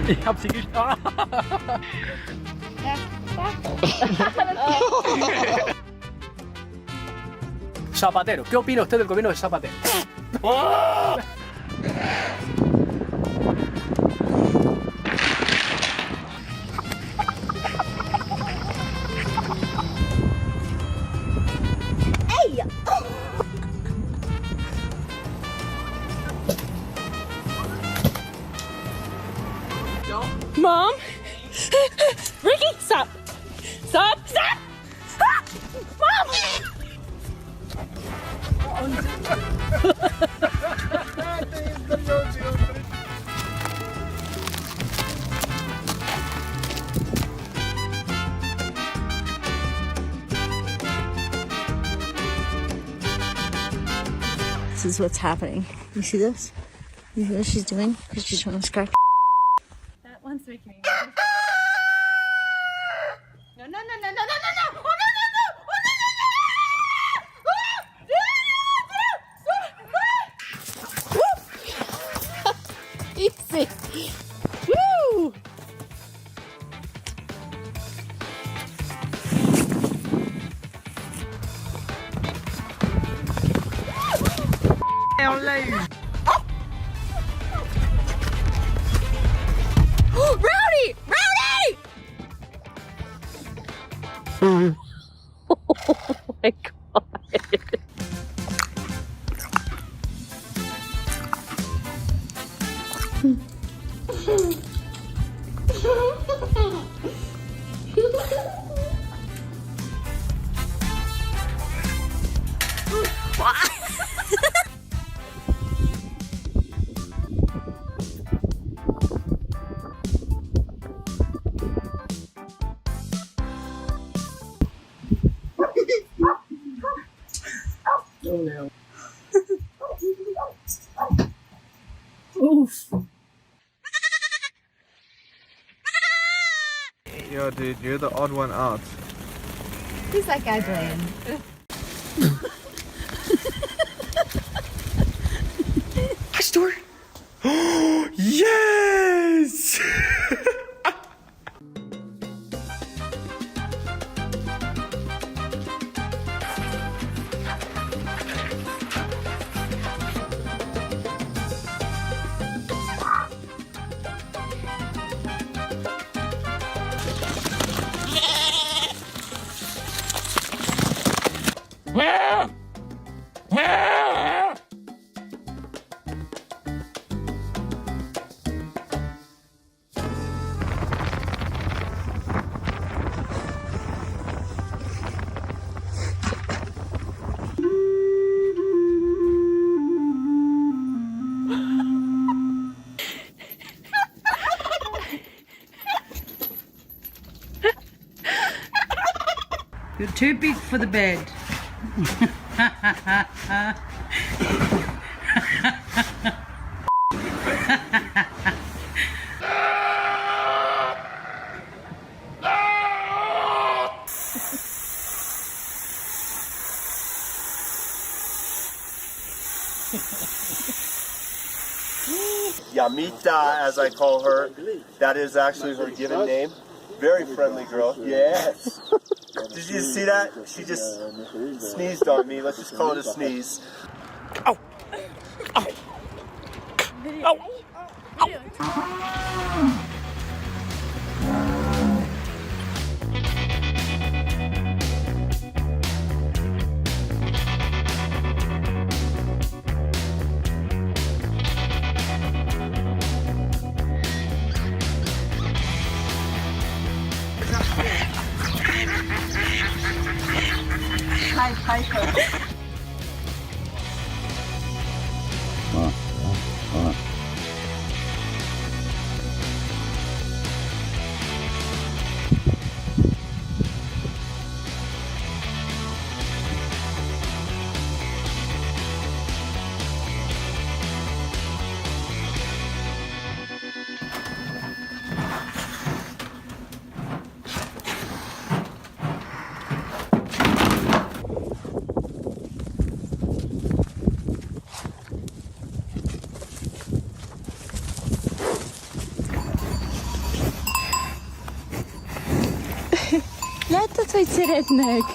Ich hab sie geschlagen. Zapatero, ¿qué opina usted del gobierno de Zapatero? Mom? Ricky, stop! Stop! Stop! Ah! Mom! This is what's happening. You see this? You see what she's doing? Because she's trying to scratch. That one's making me nervous. No, no, no, no, no, no, no, no! Oh, no, no, no! Oh, no, no, no! Easy. Woo! On l'a eu. Rowdy! Rowdy! Oh my god. Oh no. Oof. Yo, dude, you're the odd one out. Who's that guy playing? Hi, Stuart. Yes! You're too big for the bed. Yamita, as I call her, that is actually her given name. Very friendly girl. Yes. Did you see that? She just sneezed on me. Let's just call it a sneeze. Ow! Ow! Ow! Hi, Piper. Jak to tvůj ciretnek?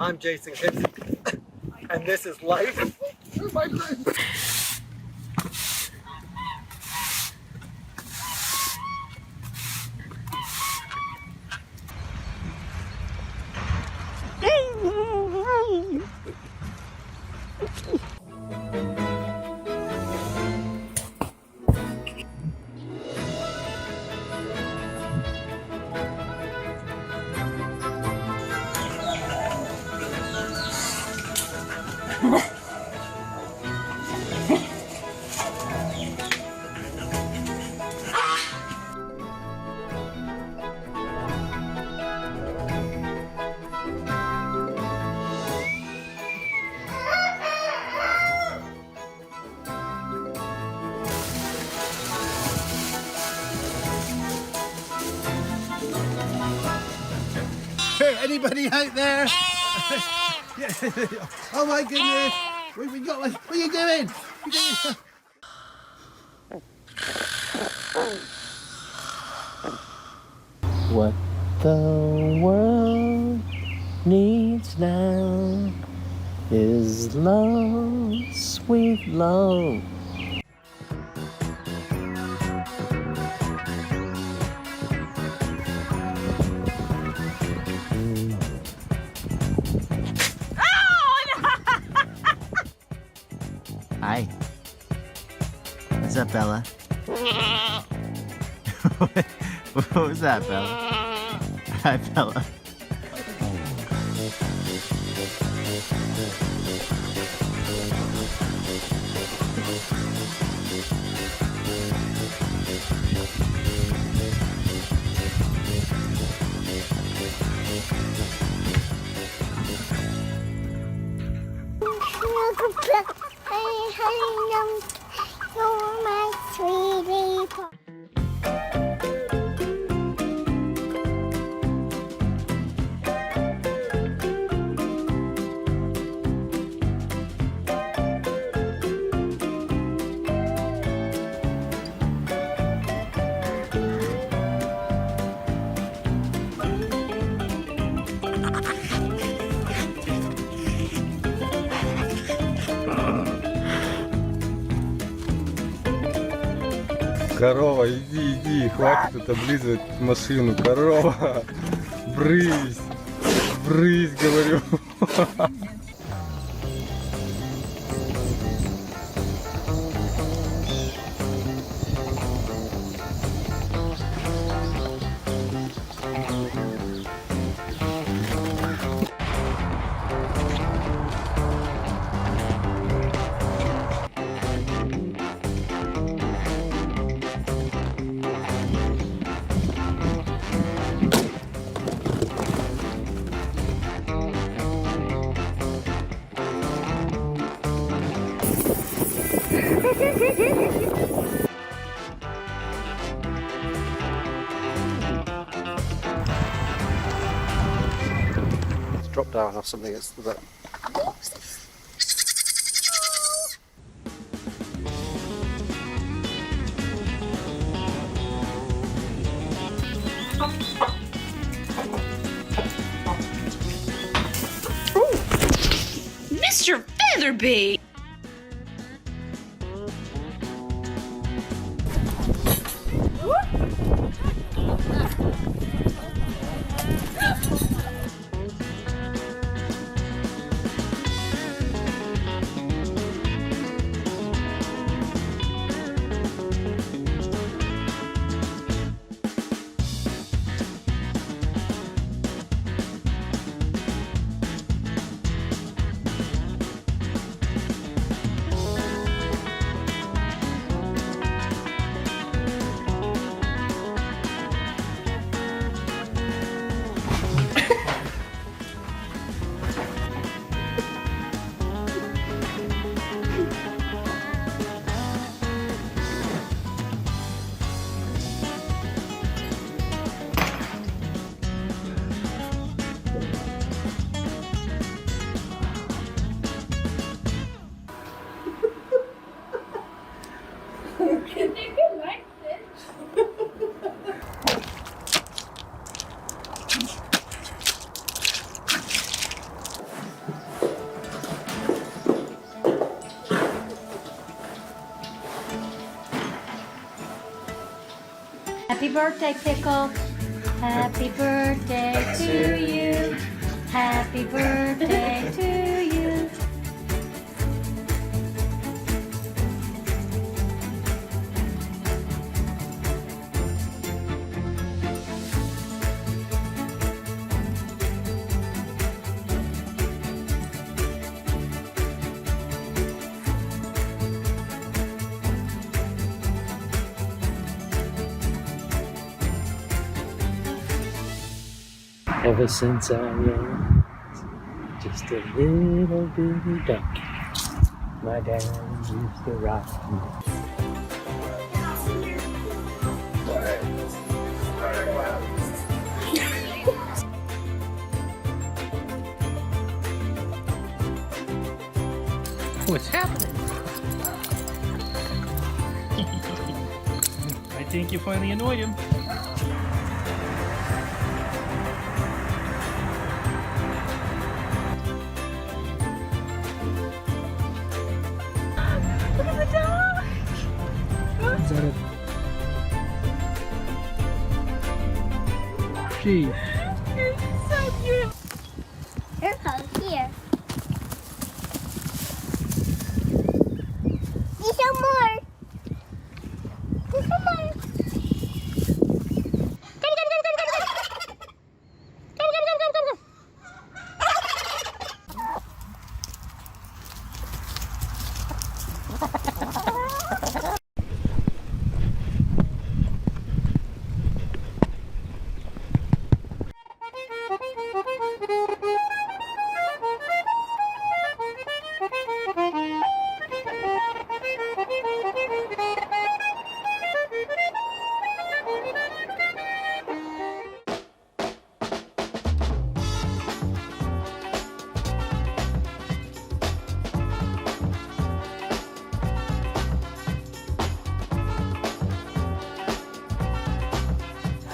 I'm Jason Gibson, and this is life. Hey, anybody out there? Oh my goodness! We got one. What are you doing? What the world needs now is love, sweet love. Hi. What's up, Bella? What was that, Bella? Hi, Bella. You're my sweetie pie. Корова, иди, хватит это облизывать машину. Корова, брысь, говорю. Drop down off something that's the Mr. Featherby! Happy birthday, Pickle. Happy birthday to you. Happy birthday to you. Ever since I was just a little bitty duck, my dad used to rock me. What's happening? I think you finally annoyed him. Is that it? Gee. You're so beautiful. Here, come here. Need some more. Need some more. Come, come, come, come, come, come. Come, come, come, come, come, come.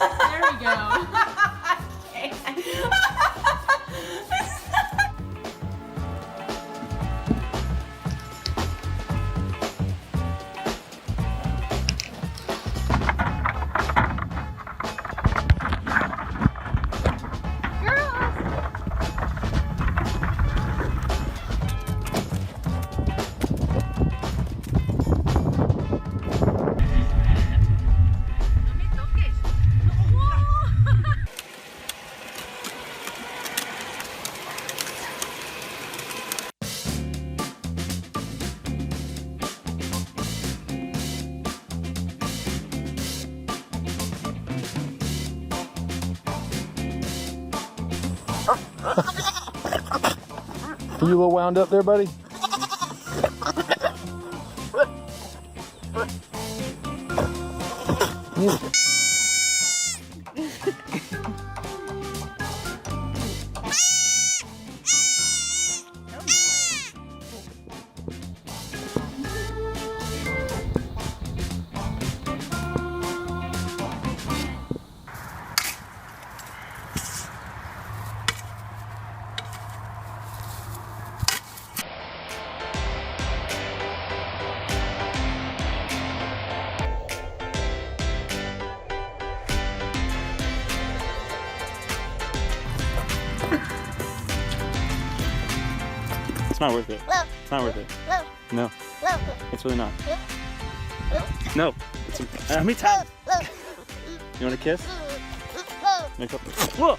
There we go. Are you a little wound up there, buddy? It's not worth it. It's not worth it. No. It's really not. No. It's how many times? You want a kiss? Make up. Whoa!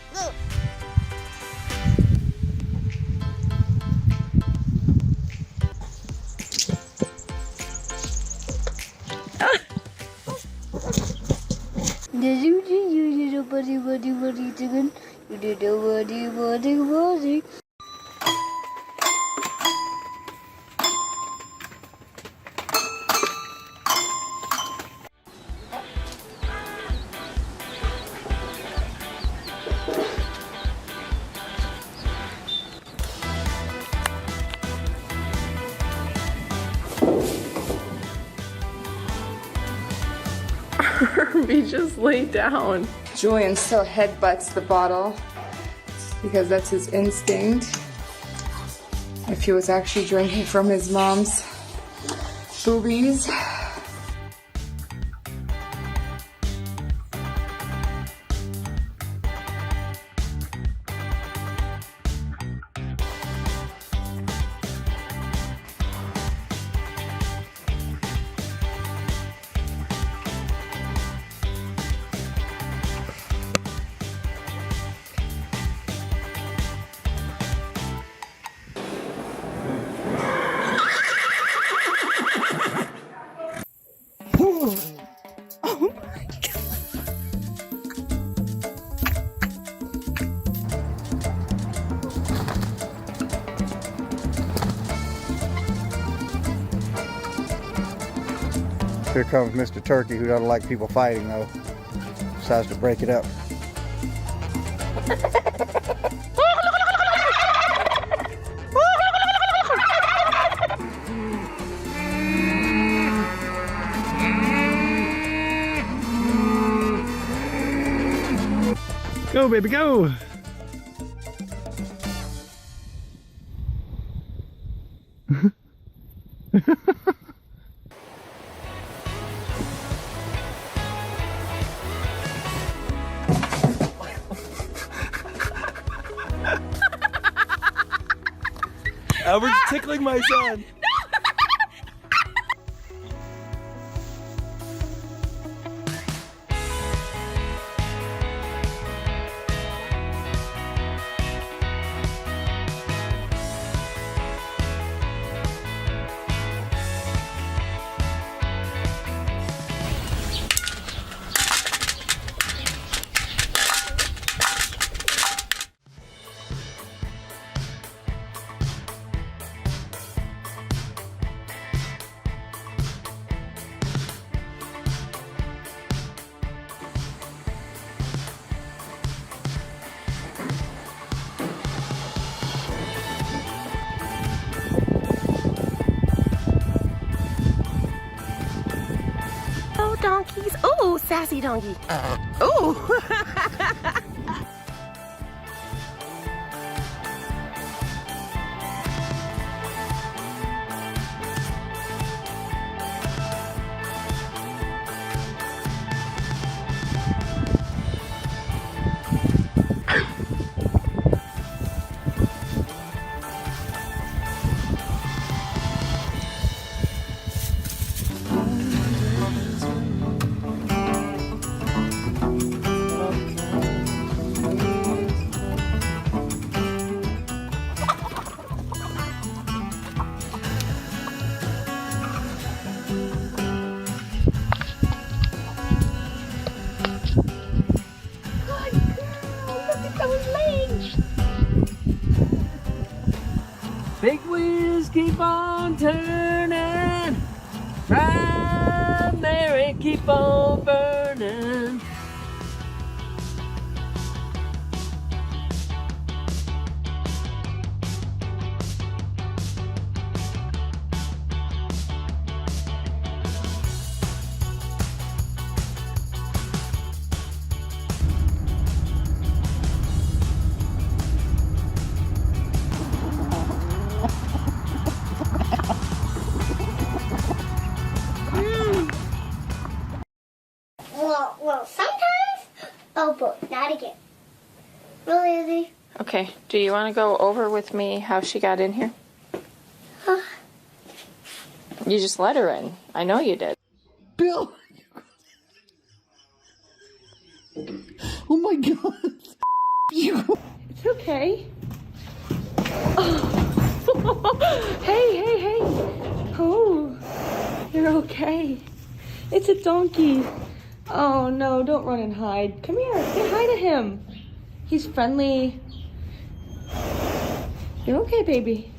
He just laid down. Julian still headbutts the bottle because that's his instinct. If he was actually drinking from his mom's boobies. Here comes Mr. Turkey, who doesn't like people fighting though. Decides to break it up. Go, baby, go! Albert's tickling my son. Donkeys. Oh, sassy donkey. Oh. Big wheels keep on turning, primary keep on burning. Well, sometimes. Oh, but not again. Really, Izzy? Okay, do you want to go over with me how she got in here? You just let her in. I know you did. Bill! Oh my god! You. It's okay. Hey. Oh, you're okay. It's a donkey. Oh no, don't run and hide. Come here, say hi to him. He's friendly. You're okay, baby.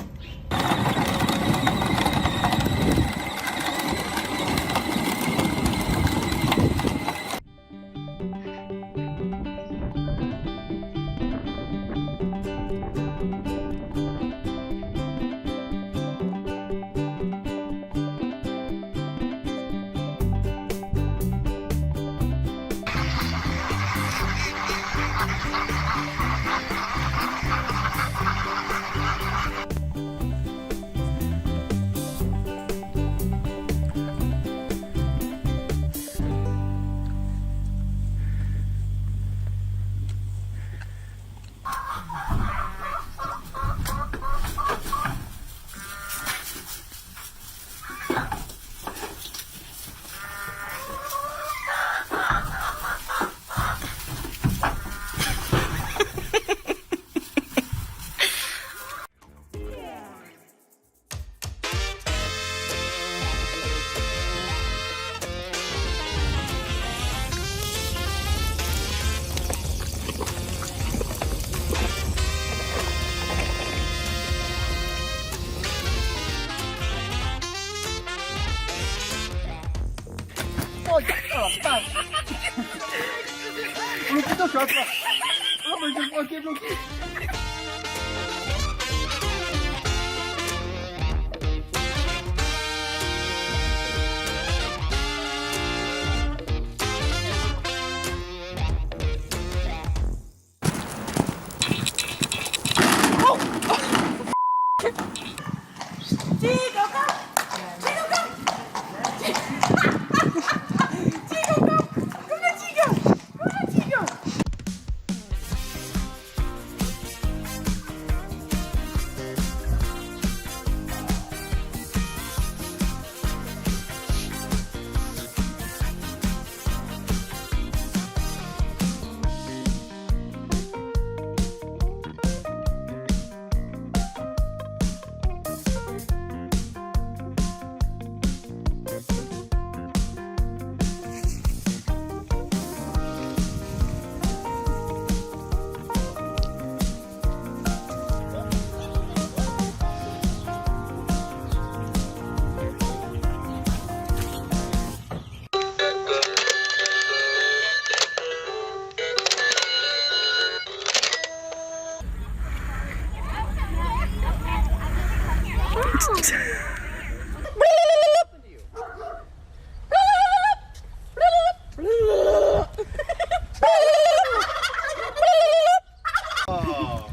Oh,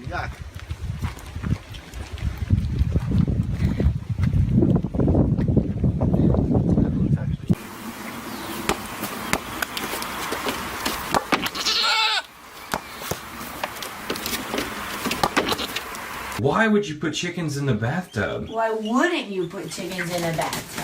yuck. Why would you put chickens in the bathtub? Why wouldn't you put chickens in a bathtub?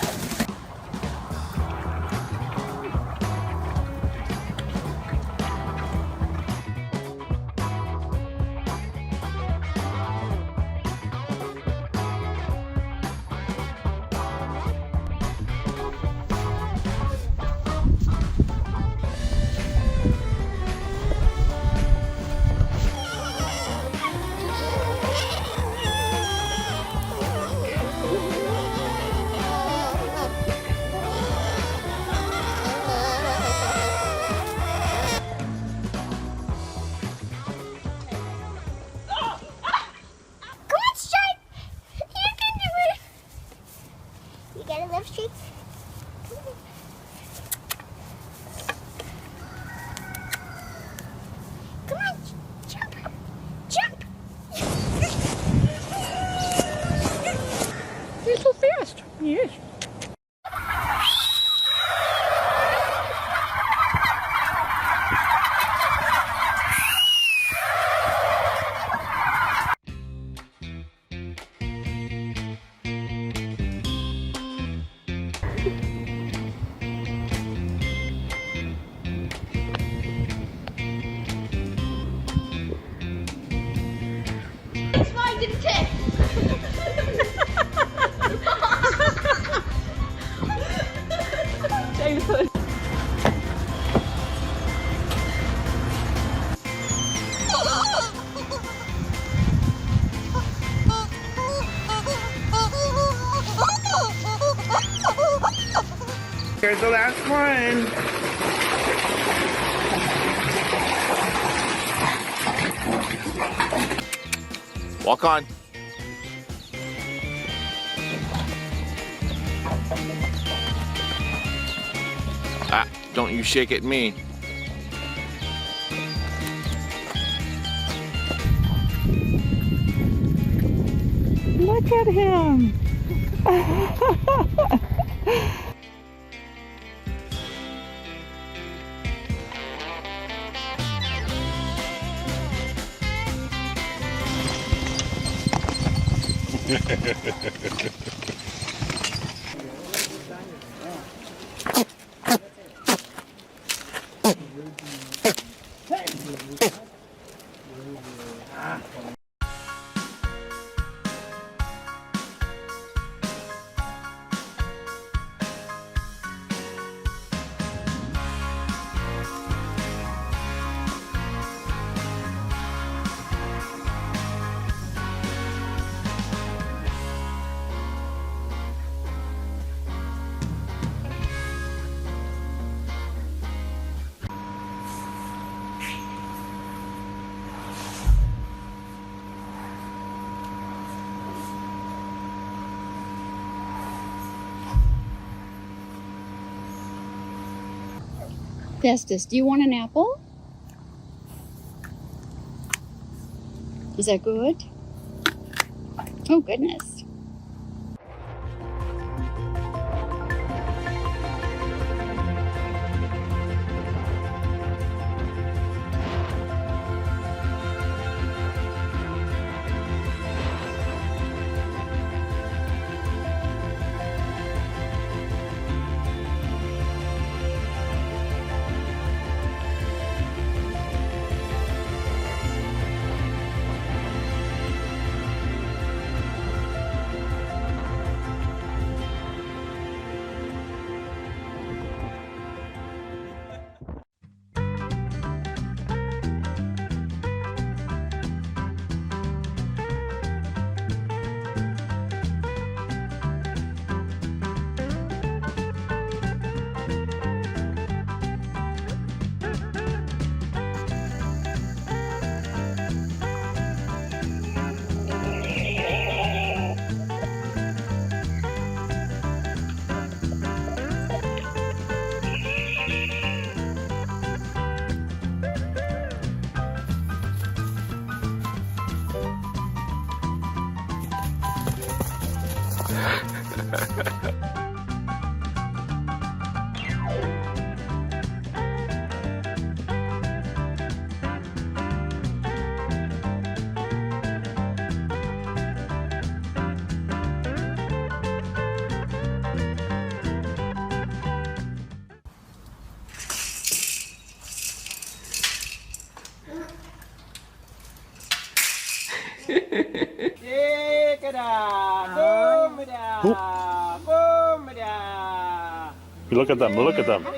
Jason Tick. Jason. Here's the last one. Walk on. Ah, don't you shake at me. Look at him. Festus, do you want an apple? Is that good? Oh, goodness. Look at them, look at them. Oh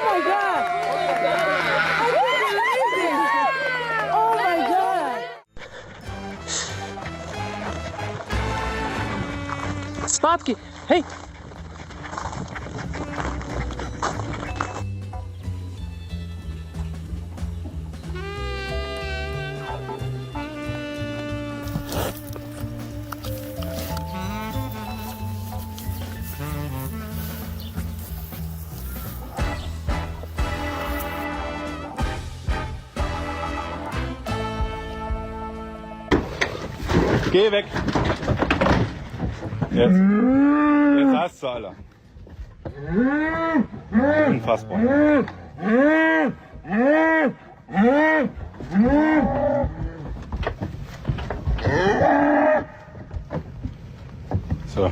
my God! Oh my God! Spotki, hey! Geh weg! Jetzt hast du alle. Unfassbar. So.